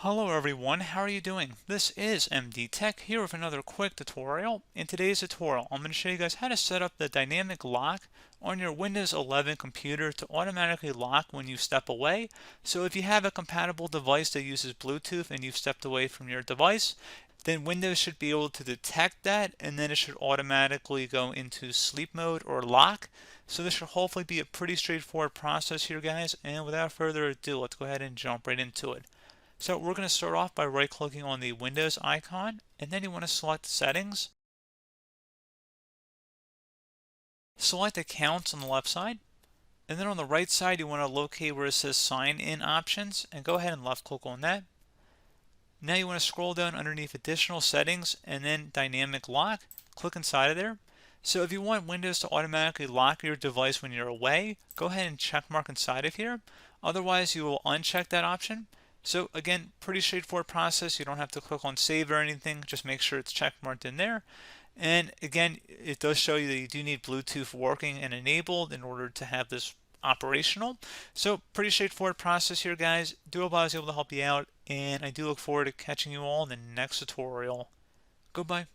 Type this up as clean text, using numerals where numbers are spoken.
Hello everyone, how are you doing? This is MD Tech here with another quick tutorial. In today's tutorial, I'm going to show you guys how to set up the dynamic lock on your Windows 11 computer to automatically lock when you step away. So if you have a compatible device that uses Bluetooth and you've stepped away from your device, then Windows should be able to detect that and then it should automatically go into sleep mode or lock. So this should hopefully be a pretty straightforward process here, guys, and without further ado, let's go ahead and jump right into it. So we're going to start off by right clicking on the Windows icon, and then you want to select Settings. Select Accounts on the left side, and then on the right side you want to locate where it says Sign In Options, and go ahead and left click on that. Now you want to scroll down underneath Additional Settings and then Dynamic Lock. Click inside of there. So if you want Windows to automatically lock your device when you're away, go ahead and check mark inside of here. Otherwise you will uncheck that option. So again, pretty straightforward process. You don't have to click on save or anything. Just make sure it's check marked in there. And again, it does show you that you do need Bluetooth working and enabled in order to have this operational. So pretty straightforward process here, guys. Do hope I was able to help you out, and I do look forward to catching you all in the next tutorial. Goodbye.